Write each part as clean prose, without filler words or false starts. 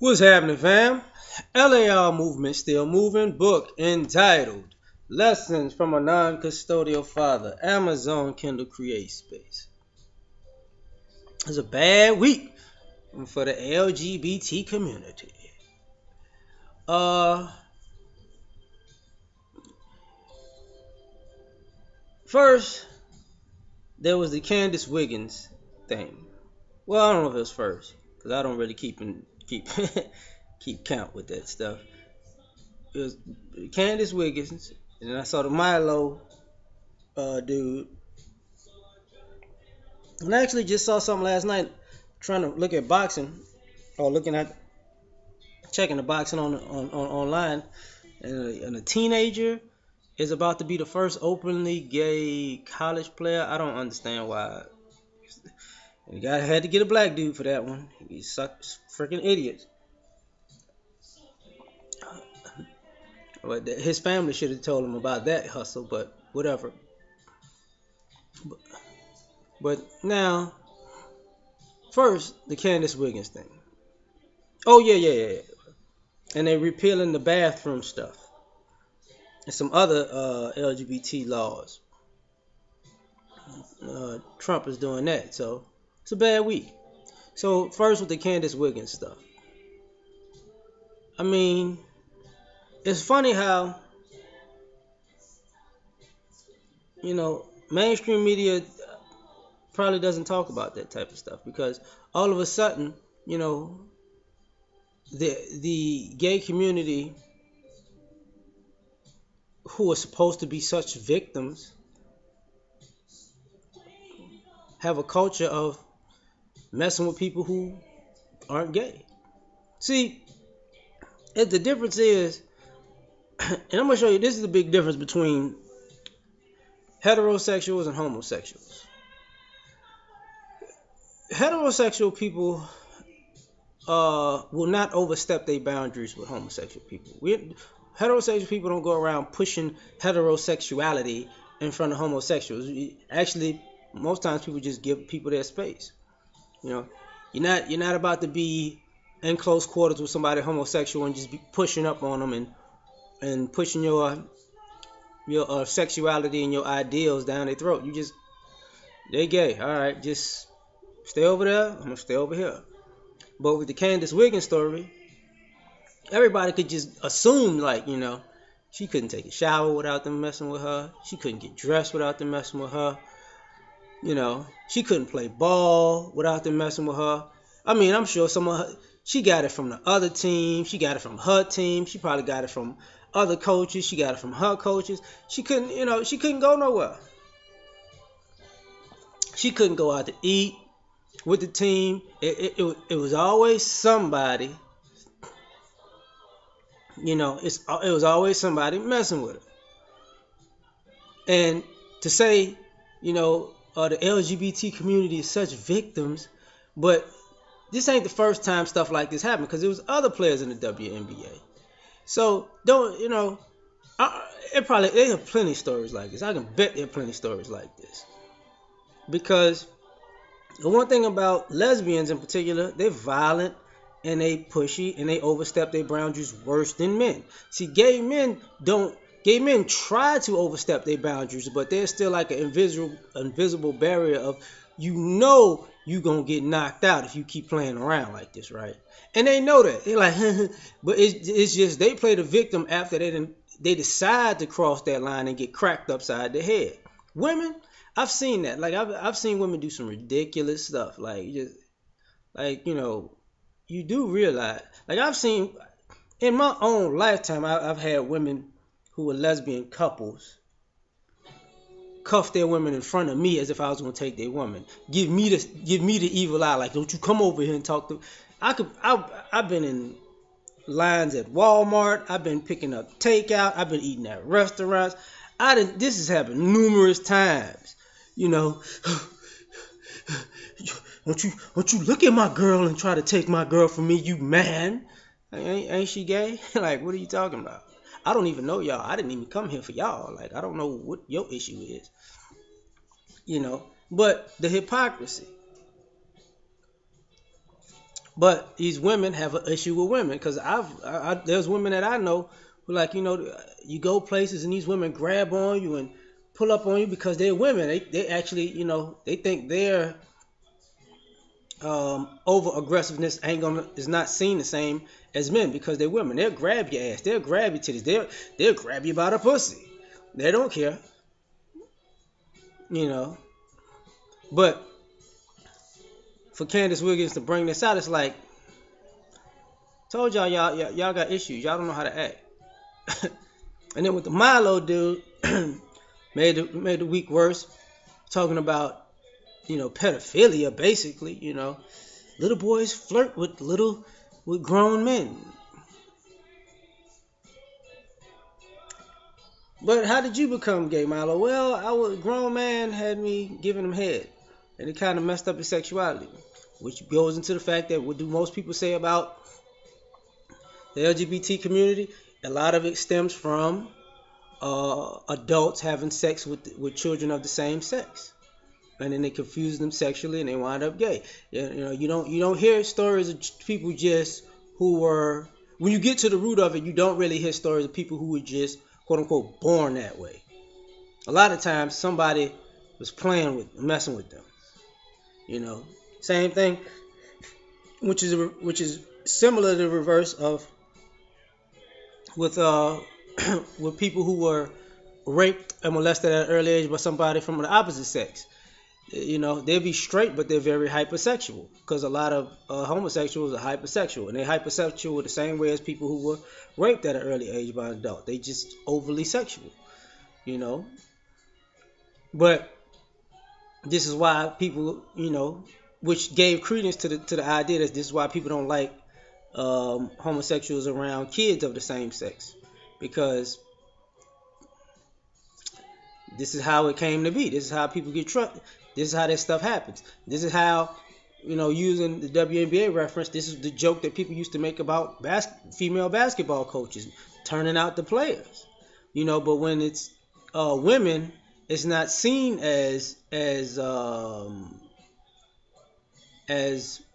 What's happening, fam? L.A.R movement still moving. Book entitled Lessons from a Non-Custodial Father. Amazon Kindle Create Space. It's a bad week for the LGBT community. Uh, First there was the Candace Wiggins thing. Well, I don't know if it was first because I don't really keep keep count with that stuff. It was Candace Wiggins, and I saw the Milo dude. And I actually just saw something last night trying to look at boxing or looking at checking the boxing on online, and a teenager is about to be the first openly gay college player. I don't understand why. The guy had to get a black dude for that one. He's such freaking idiots. But his family should have told him about that hustle, but whatever. But now, first the Candace Wiggins thing. Oh yeah. And they repealing the bathroom stuff and some other LGBT laws. Trump is doing that, so it's a bad week. So first with the Candace Wiggins stuff. I mean, it's funny how mainstream media probably doesn't talk about that type of stuff because all of a sudden, you know, the gay community who are supposed to be such victims have a culture of messing with people who aren't gay. See, if the difference is, and I'm gonna show you, this is the big difference between heterosexuals and homosexuals. Heterosexual people will not overstep their boundaries with homosexual people. Heterosexual people don't go around pushing heterosexuality in front of homosexuals. Actually, most times people just give people their space. You know, you're not about to be in close quarters with somebody homosexual and just be pushing up on them and pushing your sexuality and your ideals down their throat. They gay. All right, just stay over there. I'm gonna stay over here. But with the Candace Wiggins story, everybody could just assume she couldn't take a shower without them messing with her. She couldn't get dressed without them messing with her. She couldn't play ball without them messing with her. I mean, I'm sure she got it from the other team. She got it from her team. She probably got it from other coaches. She got it from her coaches. She couldn't go nowhere. She couldn't go out to eat with the team. It was always somebody. It was always somebody messing with her. And to say, the LGBT community is such victims, but this ain't the first time stuff like this happened because there was other players in the WNBA. So don't they have plenty of stories like this. I can bet there are plenty of stories like this because the one thing about lesbians in particular, they're violent and they pushy and they overstep their boundaries worse than men. See, gay men don't. Gay men try to overstep their boundaries, but there's still like an invisible barrier of you gonna get knocked out if you keep playing around like this, right? And they know that. They're like, but it's just they play the victim after they decide to cross that line and get cracked upside the head. Women, I've seen that. Like I've seen women do some ridiculous stuff. You do realize. Like I've seen in my own lifetime, I've had women who were lesbian couples cuff their women in front of me as if I was gonna take their woman. Give me the evil eye. Like, don't you come over here and talk to. I've been in lines at Walmart. I've been picking up takeout. I've been eating at restaurants. This has happened numerous times. Don't you look at my girl and try to take my girl from me, you man. Ain't she gay? Like, what are you talking about? I don't even know y'all. I didn't even come here for y'all. Like, I don't know what your issue is. But the hypocrisy. But these women have an issue with women because there's women that I know who like you go places and these women grab on you and pull up on you because they're women. They actually they think their over aggressiveness is not seen the same as men because they're women. They'll grab your ass. They'll grab your titties. They'll grab you by the pussy. They don't care, you know. But for Candace Wiggins to bring this out, it's like told y'all got issues. Y'all don't know how to act. And then with the Milo dude, made the week worse, talking about pedophilia basically. Little boys flirt with grown men. But how did you become gay, Milo? Well, a grown man had me giving him head, and it kind of messed up his sexuality, which goes into the fact that what do most people say about the LGBT community? A lot of it stems from adults having sex with children of the same sex, and then they confuse them sexually and they wind up gay. You don't hear stories of people just who were, when you get to the root of it, you don't really hear stories of people who were just quote unquote born that way. A lot of times somebody was messing with them. Same thing, which is similar to the reverse of with with people who were raped and molested at an early age by somebody from the opposite sex. They'll be straight, but they're very hypersexual because a lot of homosexuals are hypersexual, and they're hypersexual the same way as people who were raped at an early age by an adult. They just overly sexual, But this is why people, which gave credence to the idea that this is why people don't like homosexuals around kids of the same sex, because this is how it came to be. This is how people get trusted. This is how that stuff happens. This is how, using the WNBA reference, this is the joke that people used to make about female basketball coaches turning out the players. But when it's women, it's not seen as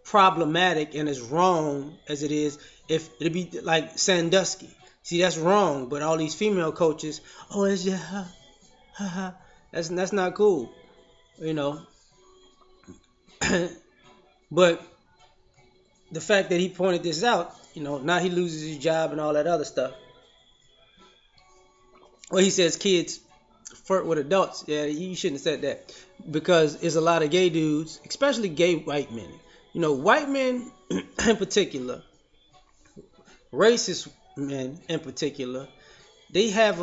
problematic and as wrong as it is if it'd be like Sandusky. See, that's wrong. But all these female coaches, oh, it's just that's not cool, But the fact that he pointed this out, now he loses his job and all that other stuff. Well, he says kids flirt with adults. Yeah, you shouldn't have said that, because there's a lot of gay dudes, especially gay white men. White men in particular, racist men in particular, they have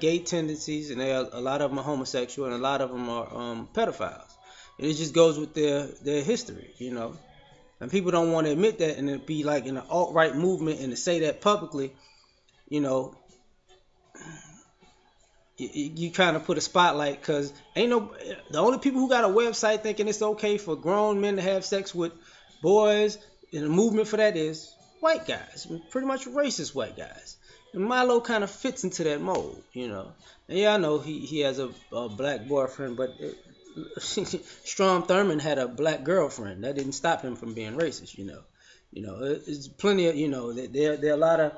gay tendencies, and a lot of them are homosexual, and a lot of them are pedophiles. And it just goes with their history, And people don't want to admit that, and it be like in the alt-right movement, and to say that publicly, you kind of put a spotlight, because the only people who got a website thinking it's okay for grown men to have sex with boys, and the movement for that is white guys, pretty much racist white guys. And Milo kind of fits into that mold, And yeah, I know he has a black boyfriend, but Strom Thurmond had a black girlfriend. That didn't stop him from being racist, It's plenty of, there are a lot of,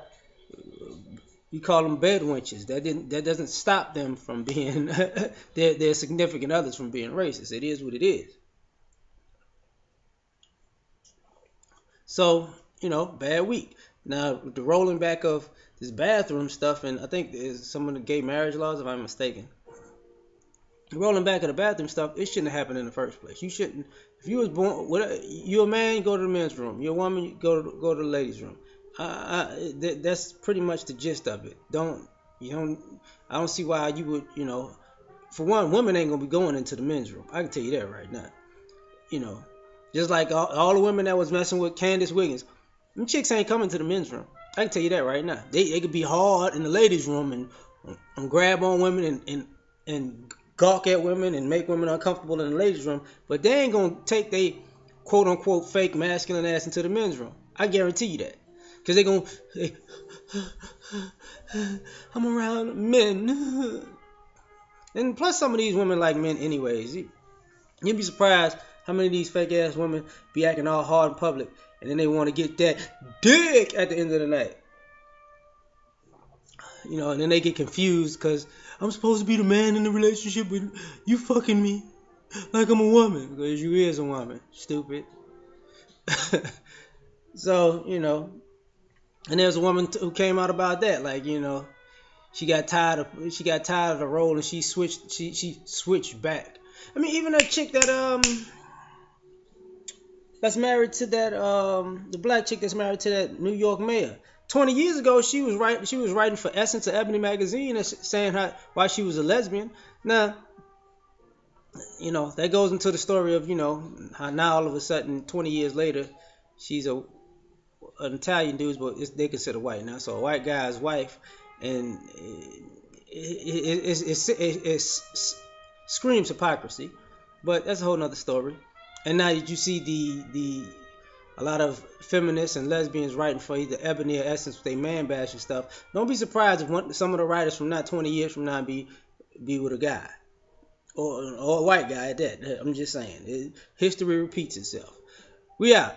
you call them bed wenches. That doesn't stop them from being their significant others from being racist. It is what it is. So, bad week. Now, the rolling back of this bathroom stuff, and I think there's some of the gay marriage laws, if I'm mistaken. Rolling back of the bathroom stuff, it shouldn't have happened in the first place. You shouldn't. If you was born, you're a man, you go to the men's room. You're a woman, you go to the ladies' room. That's pretty much the gist of it. I don't see why you would, for one, women ain't gonna be going into the men's room. I can tell you that right now. Just like all the women that was messing with Candace Wiggins, them chicks ain't coming to the men's room. I can tell you that right now. They could be hard in the ladies' room and grab on women and gawk at women and make women uncomfortable in the ladies' room, but they ain't gonna take they quote unquote fake masculine ass into the men's room. I guarantee you that. Because they're going, hey, I'm around men. And plus some of these women like men anyways. You'd be surprised How many of these fake ass women be acting all hard in public, and then they want to get that dick at the end of the night? And then they get confused because I'm supposed to be the man in the relationship, but you fucking me like I'm a woman because you is a woman, stupid. So and there's a woman who came out about that, like she got tired of the role and she switched back. I mean, even that chick that's married to that the black chick that's married to that New York mayor. 20 years ago, she was writing for Essence or Ebony magazine and saying why she was a lesbian. Now, that goes into the story of how now all of a sudden 20 years later she's an Italian dude, but they consider white now. So a white guy's wife, and it screams hypocrisy. But that's a whole nother story. And now you see the a lot of feminists and lesbians writing for either Ebony or Essence with their man bash and stuff. Don't be surprised if some of the writers from not 20 years from now be with a guy or a white guy at that. I'm just saying, history repeats itself. We out.